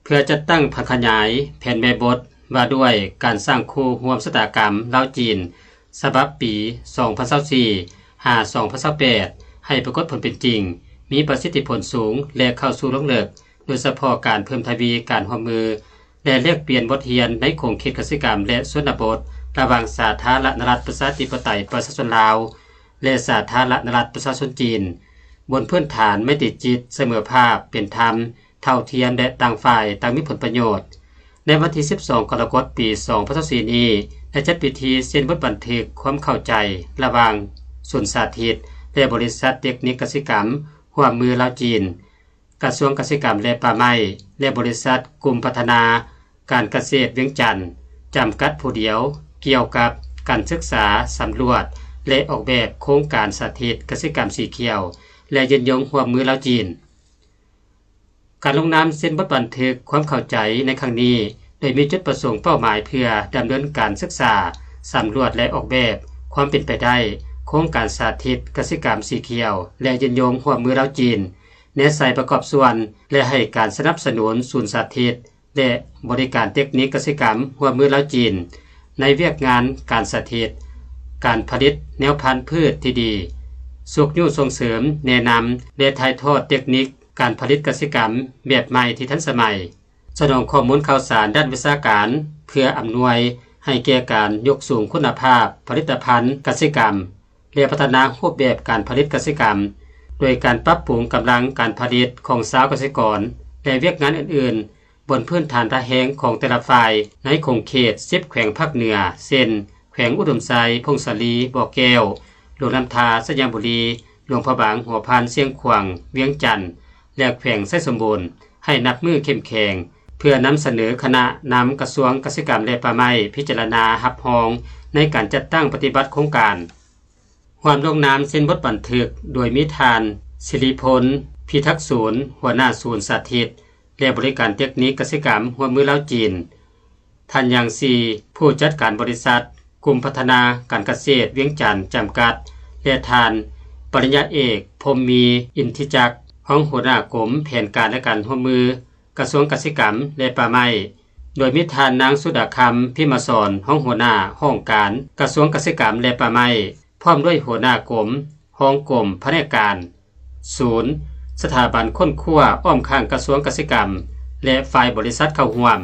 เพื่อจัดตั้งผังขยายแผนแม่บทว่าด้วยการสร้างคู่ร่วมชะตากรรมลาวจีนฉบับปี 2024 2028 ให้ปรากฏผลเป็นจริงมีประสิทธิผลสูงและเข้าสู่ลงเลิกโดยเฉพาะการเพิ่มทวีการร่วมมือและแลกเปลี่ยนบทเรียนในโครงข่ายกสิกรรมและชนบทระหว่างสาธารณรัฐประชาธิปไตยประชาชนลาวและสาธารณรัฐประชาชนจีนบนพื้นฐานไม่ติดจิตเสมอภาพเป็นธรรมเท่าเทียมและต่างฝ่ายต่างมีผลประโยชน์ในวันที่ 12 กรกฎาคม ปี 2024 นี้ได้จัดพิธีเซ็นบทบันทึกความเข้าใจระหว่างศูนย์สาธิตและบริษัทเทคนิคกสิกรรมร่วมมือลาวจีนกระทรวงเกษตรกรรมและป่าไม้และบริษัทกลุ่มพัฒนาการเกษตรเวียงจันทน์จำกัดผู้เดียวเกี่ยวกับการศึกษาสำรวจและออกแบบโครงการสาธิตเกษตรกรรมสีเขียวและยืนยงร่วมมือลาวจีนการลงนามเซ็นบทบันทึกความเข้าใจในครั้งนี้โดยมีจุดประสงค์เป้าหมายเพื่อดำเนินการศึกษาสำรวจและออกแบบความเป็นไปได้โครงการสาธิตเกษตรกรรมสีเขียวและยืนยงร่วมมือลาวจีนในใส่ประกอบส่วนและให้การสนับสนุนศูนย์สาธิตและบริการเทคนิคเกษตรกรรมร่วมมือลาวจีนในเวียกงานการสาธิตการผลิตแนวพันธุ์พืชที่ดีสุกยู่ส่งเสริมแนะนำและถ่ายทอดเทคนิคการผลิตเกษตรกรรมแบบใหม่ที่ทันสมัยแสดงข้อมูลข่าวสารด้านวิชาการเพื่ออำนวยให้แก่การยกสูงคุณภาพผลิตภัณฑ์เกษตรกรรมและพัฒนารูปแบบการผลิตเกษตรกรรมโดยการปรับปรุงกำลังการผลิตของชาวเกษตรกรและเวียกงานอื่นๆบนพื้นฐานระแหงของแต่ละฝ่ายในคงเขต10แขวงภาคเหนือเช่นแขวงอุดมไซพงศาลีบ่อแก้วหลวงลำธารสยามบุรีหลวงพระบางหัวพานเสียงขวางเวียงจันทน์และแขวงไส้สมบูรณ์ให้นับมือเข้มแข็งเพื่อนำเสนอคณะนำกระทรวงเกษตรกรรมและป่าไม้พิจารณารับรองในการจัดตั้งปฏิบัติโครงการความลงนามเซ็นบทบันทึกโดยมีทานศิริพลพิทักษ์ศูนย์หัวหน้าศูนย์สาธิตและบริการเทคนิคเกษตรกรรมร่วมมือลาวจีนท่านยังซีผู้จัดการบริษัทกลุ่มพัฒนาการเกษตรเวียงจันทน์จำกัดและทานปริญญาเอกพรหมมีอินทิจักรห้องหัวหน้ากรมแผนการและการร่วมมือกระทรวงเกษตรกรรมและป่าไม้โดยมีทานนางสุดาคำพิมสอนห้องหัวหน้าห้องการกระทรวงเกษตรกรรมและป่าไม้พร้อมด้วยหัวหน้ากรมห้องกรมแผนการศูนย์สถาบันค้นคว้าอ้อมข้างกระทรวงเกษตรกรรมและฝ่ายบริษัทเข้าร่วม